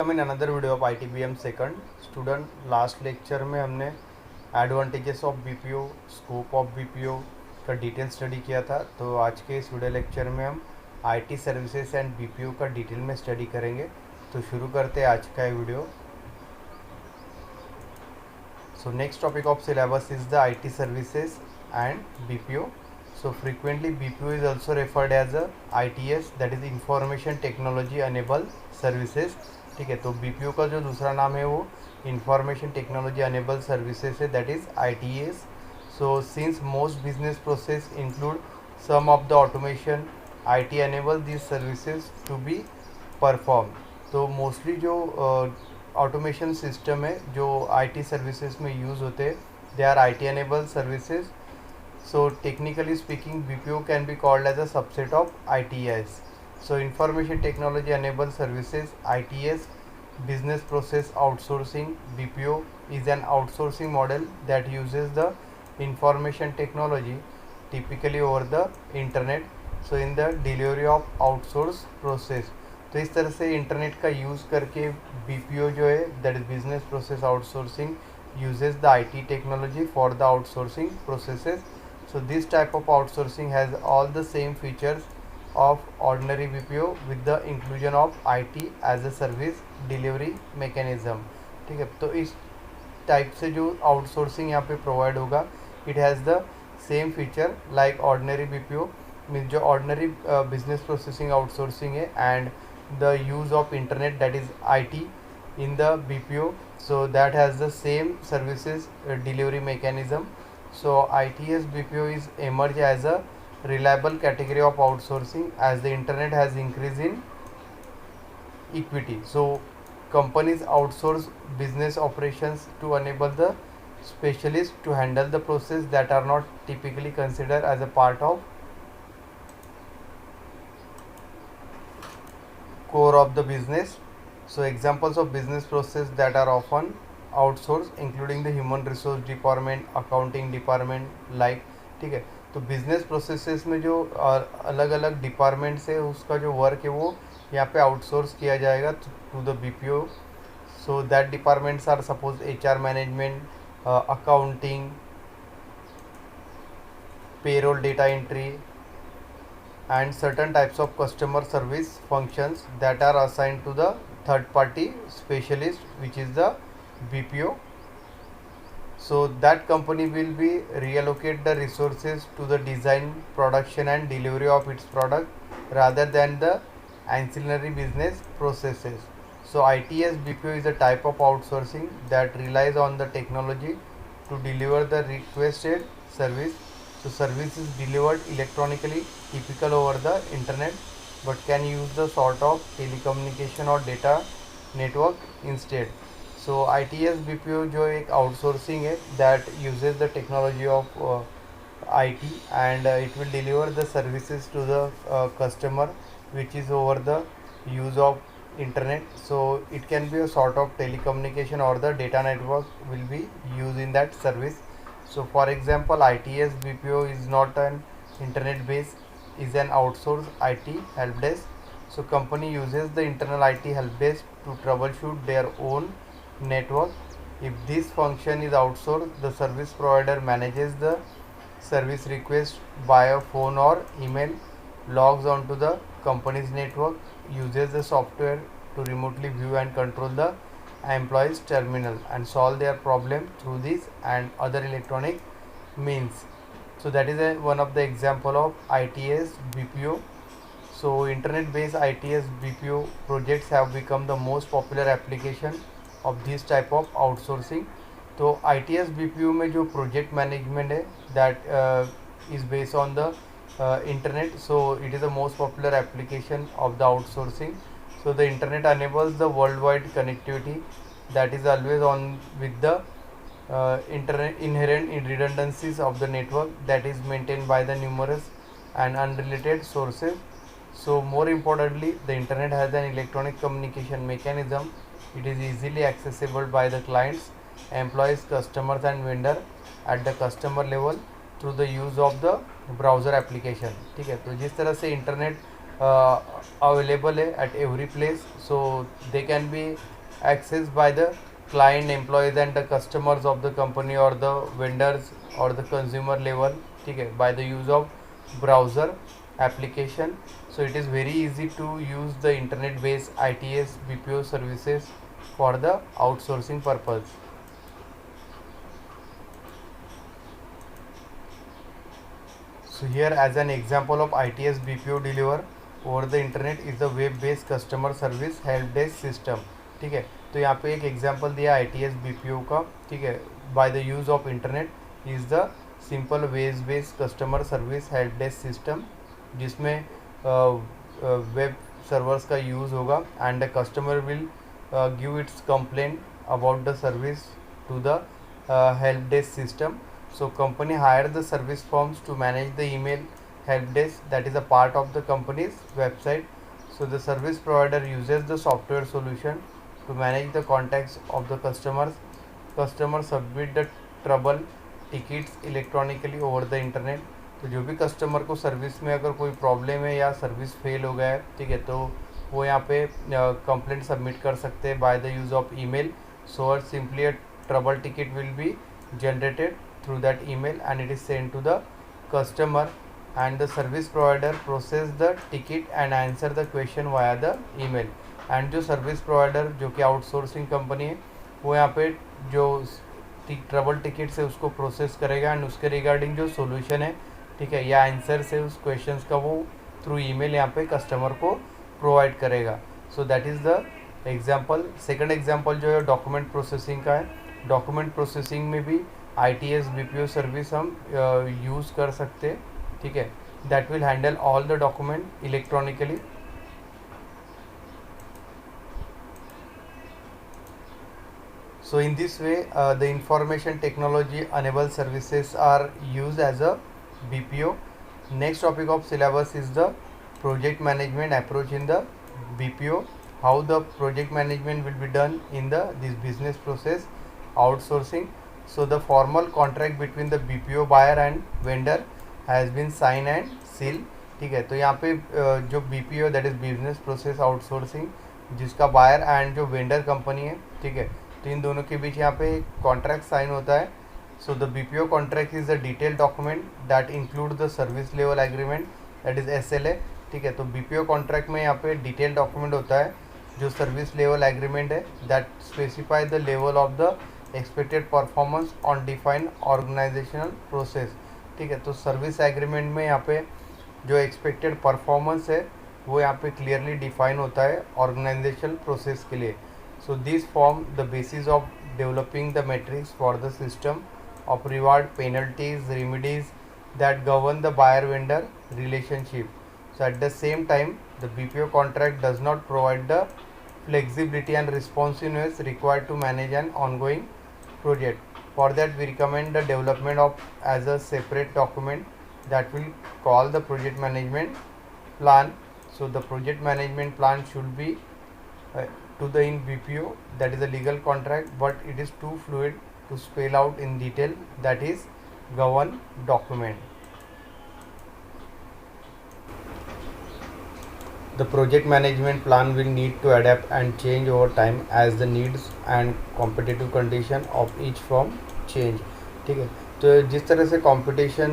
In another video of ITBM second student. Last lecture में हमने advantages of BPO, scope of BPO का detail study किया था। तो आज के इस वीडियो लेक्चर में हम IT सर्विसेज एंड BPO का डिटेल में स्टडी करेंगे। तो शुरू करते हैं आज का ये video. So next topic of syllabus is the IT services and BPO. So frequently BPO is also referred as a ITS, that is Information Technology Enabled Services. ठीक है, तो BPO का जो दूसरा नाम है वो इंफॉर्मेशन टेक्नोलॉजी अनेबल सर्विसेज है, that is ITS. So since most business process include some of the automation, IT enable this services to be perform. तो मोस्टली जो ऑटोमेशन सिस्टम है जो IT सर्विसेज में यूज़ होते हैं, they are IT enable services. So technically speaking, BPO can be called as a subset of ITS. So information technology enabled services, ITS, business process outsourcing. BPO is an outsourcing model that uses the information technology typically over the internet. So in the delivery of outsource process. तो इस तरह से internet का use करके BPO जो है, that is business process outsourcing, uses the IT technology for the outsourcing processes. So this type of outsourcing has all the same features of ordinary BPO with the inclusion of IT as a service delivery mechanism. ठीक है, तो इस type से जो outsourcing यहाँ पे provide होगा, it has the same feature like ordinary BPO. Means जो ऑर्डिनरी बिजनेस प्रोसेसिंग आउटसोर्सिंग है and the use of internet, that is IT in the BPO. So that has the same services delivery mechanism. So ITS BPO is emerged as a reliable category of outsourcing as the internet has increased in equity. So companies outsource business operations to enable the specialists to handle the process that are not typically considered as a part of core of the business. So examples of business process that are often outsourced including the human resource department, accounting department, like. ठीक है, तो business processes में जो अलग अलग departments है उसका जो वर्क है वो यहाँ पे आउटसोर्स किया जाएगा to the BPO. So that departments are suppose HR management, accounting, payroll, data entry, and certain types of customer service functions that are assigned to the third party specialist, which is the BPO. So that company will be reallocate the resources to the design, production and delivery of its product rather than the ancillary business processes. So ITS BPO is a type of outsourcing that relies on the technology to deliver the requested service. So service is delivered electronically, typical over the internet, but can use the sort of telecommunication or data network instead. So ITS BPO जो एक outsourcing है that uses the technology of IT and it will deliver the services to the customer which is over the use of internet. So it can be a sort of telecommunication or the data network will be used in that service. So for example, ITS BPO is not an internet based, is an outsourced IT help desk. So company uses the internal IT help desk to troubleshoot their own network. If this function is outsourced, the service provider manages the service request via phone or email, logs onto the company's network, uses the software to remotely view and control the employees terminal and solve their problem through this and other electronic means. So that is one of the example of ITS BPO. So internet based ITS BPO projects have become the most popular application of this type of outsourcing. तो ITS BPO में जो project management है that is based on the internet. So it is the most popular application of the outsourcing. So the internet enables the worldwide connectivity that is always on with the internet inherent redundancies of the network that is maintained by the numerous and unrelated sources. So more importantly, the internet has an electronic communication mechanism. It is easily accessible by the clients, employees, customers and vendor at the customer level through the use of the browser application. ठीक है, तो जिस तरह से internet available है at every place, so they can be accessed by the client, employees and the customers of the company or the vendors or the consumer level, ठीक है, by the use of browser application. So it is very easy to use the internet based ITS BPO services for the outsourcing purpose. So here as an example of ITS BPO deliver over the internet is the web based customer service help desk system, ठीक है. तो यहाँ पे एक example दिया ITS BPO का, ठीक है, by the use of internet is the simple web based customer service help desk system, जिसमें वेब सर्वर्स का यूज़ होगा and the customer will give its complaint about the service to the help desk system. So company hire the service firms to manage the email help desk that is a part of the company's website. So the service provider uses the software solution to manage the contacts of the customers. Customers submit the trouble tickets electronically over the internet. तो जो भी customer को service में अगर कोई problem है या service fail हो गया है, ठीक है, तो वो यहाँ पे कंप्लेंट सबमिट कर सकते हैं bye the use of email. So simply a trouble ticket will be generated through that email and it is sent to the customer, and the service provider process the ticket and answer the question via the email. and जो service provider जो कि outsourcing company है, वो यहाँ पे जो trouble ticket से उसको प्रोसेस करेगा एंड उसके रिगार्डिंग जो सोल्यूशन है, ठीक है, या आंसर से उस क्वेश्चंस का वो थ्रू ईमेल यहाँ पे कस्टमर को प्रोवाइड करेगा. So that is the example. Second example जो है डॉक्यूमेंट प्रोसेसिंग का है. डॉक्यूमेंट प्रोसेसिंग में भी ITS BPO सर्विस हम यूज़ कर सकते हैं, ठीक है, that will handle all the document electronically. So in this way the information technology enabled services are used as a BPO. Next topic of syllabus is the project management approach in the BPO. How the project management will be done in the this business process outsourcing. So the formal contract between the BPO buyer and vendor has been signed and sealed, ठीक है. तो यहाँ पे जो BPO that is business process outsourcing, जिसका buyer and जो vendor company है, ठीक है, तो इन दोनों के बीच यहाँ पे कॉन्ट्रैक्ट साइन होता है. So the BPO contract is the detail document that include the service level agreement that is SLA, ठीक है. तो BPO कॉन्ट्रैक्ट में यहाँ पे डिटेल डॉक्यूमेंट होता है जो सर्विस लेवल एग्रीमेंट है that specify the level of the expected performance on defined organizational process, ठीक है. तो सर्विस एग्रीमेंट में यहाँ पे जो एक्सपेक्टेड परफॉर्मेंस है वो यहाँ पे क्लियरली डिफाइन होता है ऑर्गेनाइजेशनल प्रोसेस के लिए. So this form the basis of developing the matrix for the system of reward penalties remedies that govern the buyer vendor relationship. So at the same time the BPO contract does not provide the flexibility and responsiveness required to manage an ongoing project. For that we recommend the development of as a separate document that will call the project management plan. So the project management plan should be to the in BPO that is a legal contract, but it is too fluid to spell out in detail, that is govern document. The project management plan will need to adapt and change over time as the needs and competitive condition of each firm change, ठीक है. तो जिस तरह से competition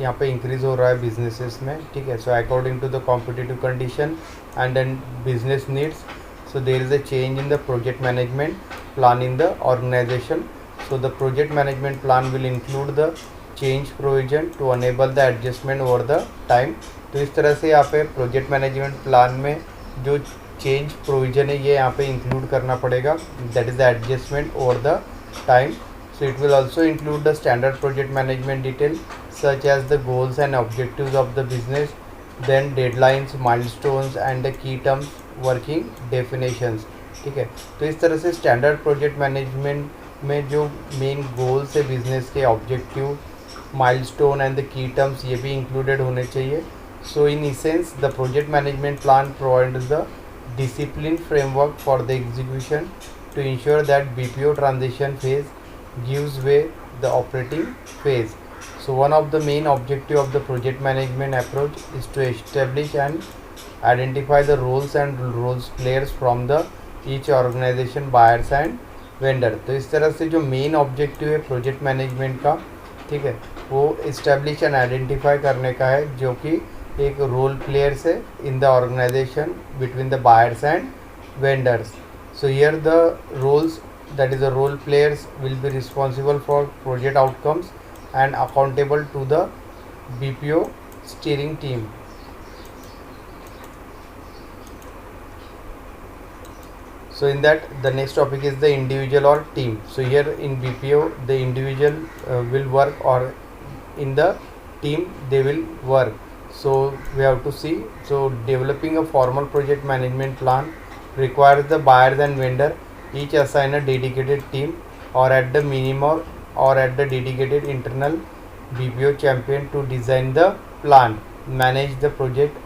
यहाँ पे increase हो रहा है बिजनेसेस में, ठीक है, so according to the competitive condition and then business needs, so there is a change in the project management plan in the organization. So the project management plan will include the change provision to enable the adjustment over the time. तो इस तरह से यहाँ पे project management plan में जो change provision है ये यहाँ पे इंक्लूड करना पड़ेगा, that is the adjustment over the time. So it will also include the standard project management detail such as the goals and objectives of the business, then deadlines, milestones and the key terms working definitions, ठीक है. तो इस तरह से standard project management में जो main goals है business के, objective, milestone and the key terms, ये भी इंक्लूडेड होने चाहिए. So in essence, the project management plan provides the discipline framework for the execution to ensure that BPO transition phase gives way the operating phase. So one of the main objective of the project management approach is to establish an identify the roles and roles players from the each organization, buyers and vendor. तो इस तरह से जो main objective है project management का, ठीक है, वो इस्टेब्लिश एंड आइडेंटिफाई करने का है, जो कि एक रोल प्लेयर्स है in the organization between the buyers and vendors. So here the roles, that is the role players, will be responsible for project outcomes and accountable to the BPO steering team. So in that the next topic is the individual or team. So here in BPO the individual will work, or in the team they will work. So we have to see, so developing a formal project management plan requires the buyers and vendor each assign a dedicated team, or at the minimum or at the dedicated internal BPO champion to design the plan, manage the project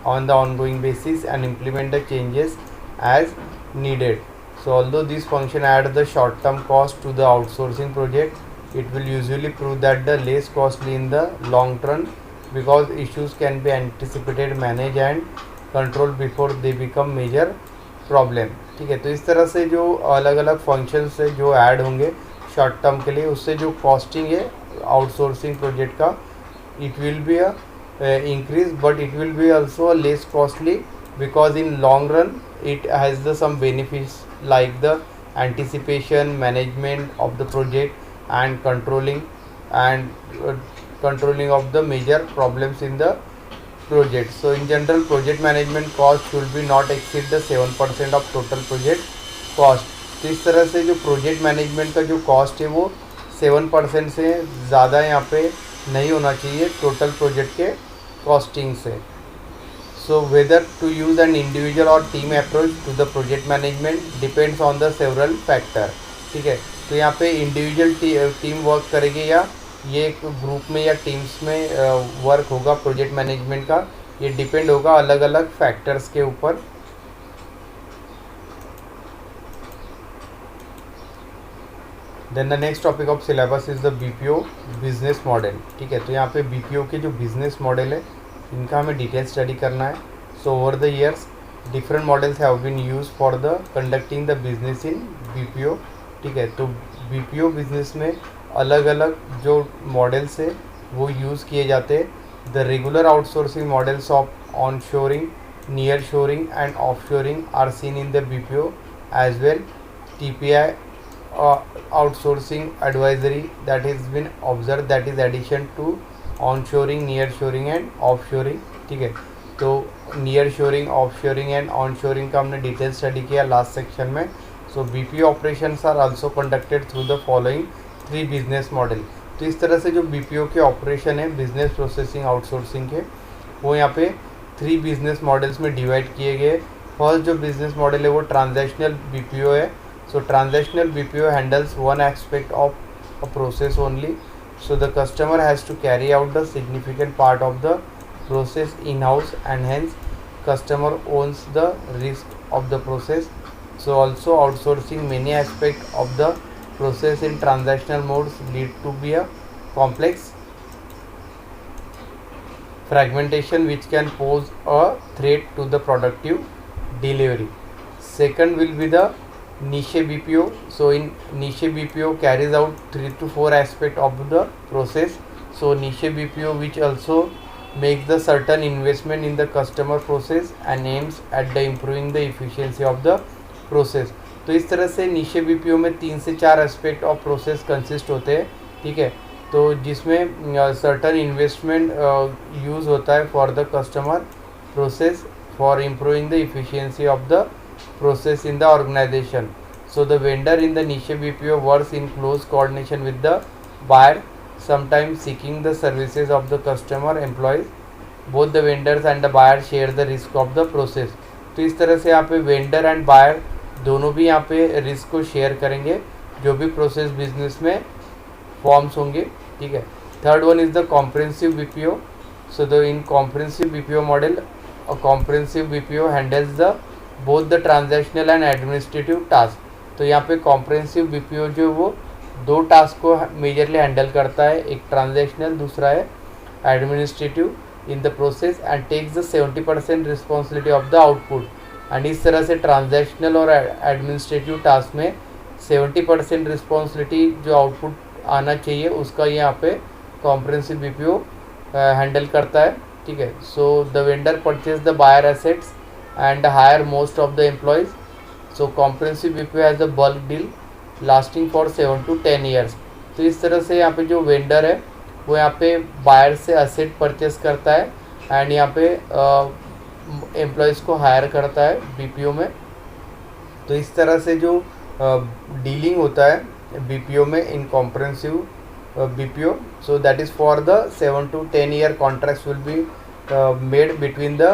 on the ongoing basis and implement the changes as needed. So although this function add the short term cost to the outsourcing project, it will usually prove that the less costly in the long run, because issues can be anticipated, managed and controlled before they become major problem. ठीक है, तो इस तरह से जो अलग अलग functions है जो ऐड होंगे शॉर्ट टर्म के लिए, उससे जो कॉस्टिंग है आउटसोर्सिंग प्रोजेक्ट का, it will be a increase, but it will be also less costly, because in long run it has the some benefits like the anticipation, management of the project and controlling of the major problems in the project. So in general project management cost should be not exceed the 7% of total project cost. तो इस तरह से जो project management का जो cost है वो 7% से ज़्यादा यहाँ पे नहीं होना चाहिए टोटल प्रोजेक्ट के कॉस्टिंग से। So whether to use an individual और team approach to the project management depends on the several factor. ठीक है, तो यहाँ पे इंडिविजुअल टीम वर्क करेगी या ये एक ग्रुप में या टीम्स में वर्क होगा प्रोजेक्ट मैनेजमेंट का, ये डिपेंड होगा अलग अलग फैक्टर्स के ऊपर। Then the next topic of syllabus is the BPO business model. ठीक है, तो यहाँ पे बीपीओ के जो बिजनेस मॉडल है इनका हमें डिटेल स्टडी करना है। So over the years different models have been use for the conducting the business in BPO. ठीक है, तो बीपीओ बिजनेस में अलग अलग जो मॉडल्स है वो यूज़ किए जाते हैं। The regular outsourcing models of onshoring, nearshoring and offshoring are seen in the BPO as well. TPI outsourcing advisory that has been observed, that is addition to on-shoring, near-shoring and off-shoring। ठीक है, तो near-shoring, off-shoring and on-shoring का हमने detail study किया last section में। So BPO operations are also conducted through the following 3 business model. तो इस तरह से जो बीपीओ के ऑपरेशन है बिजनेस प्रोसेसिंग आउटसोर्सिंग के, वो यहाँ पे 3 बिजनेस मॉडल्स में डिवाइड किए गए। फर्स्ट जो बिजनेस मॉडल है वो ट्रांजैक्शनल बीपीओ है। So transactional BPO handles one aspect of a process only. So the customer has to carry out the significant part of the process in-house, and hence customer owns the risk of the process. So also outsourcing many aspects of the process in transactional modes lead to be a complex fragmentation which can pose a threat to the productive delivery. Second will be the niche BPO. So in niche BPO carries out 3 to 4 aspects of the process. So niche BPO which also makes the certain investment in the customer process and aims at the improving the efficiency of the process. तो इस तरह से niche BPO में 3 से 4 aspect of process consist होते हैं। ठीक है, तो जिसमें सर्टन इन्वेस्टमेंट यूज़ होता है for the customer process for improving the efficiency of the process in the organization. So the vendor in the niche BPO works in close coordination with the buyer, sometimes seeking the services of the customer employees. Both the vendors and the buyer share the risk of the process. तो इस तरह से यहाँ पे vendor and buyer दोनों भी यहाँ पे रिस्क को शेयर करेंगे जो भी प्रोसेस बिजनेस में फॉर्म्स होंगे। ठीक है, third one is the comprehensive BPO. So the in comprehensive BPO model, comprehensive BPO handles the both the transactional and administrative task. तो यहाँ पे कॉम्प्रिहेंसिव बीपीओ जो वो 2 टास्क को मेजरली हैंडल करता है, एक ट्रांजैक्शनल दूसरा है administrative. In the process and takes the 70% responsibility of the output. And इस तरह से ट्रांजैक्शनल और एडमिनिस्ट्रेटिव टास्क में 70% रिस्पॉन्सिबिलिटी जो आउटपुट आना चाहिए उसका यहाँ पे कॉम्प्रिहेंसिव बीपीओ हैंडल करता है। ठीक है, so the vendor purchase the buyer assets and hire most of the employees. So comprehensive BPO has a bulk deal lasting for 7 to 10 years. तो इस तरह से यहाँ पे जो वेंडर है वो यहाँ पे बायर से असेट परचेस करता है एंड यहाँ पे एम्प्लॉयज़ को हायर करता है बीपीओ में। तो इस तरह से जो डीलिंग होता है बीपीओ में इन comprehensive BPO. So that is for the 7 to 10 year contracts will be made between the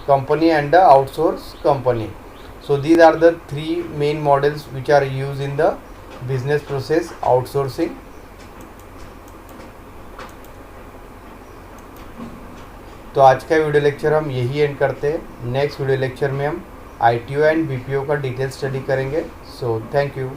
company and the outsource company. So these are the three main models which are used in the business process outsourcing. तो आज का video lecture हम यही and करते हैं। Next video lecture में हम ITO and BPO का डिटेल स्टडी करेंगे। So thank you.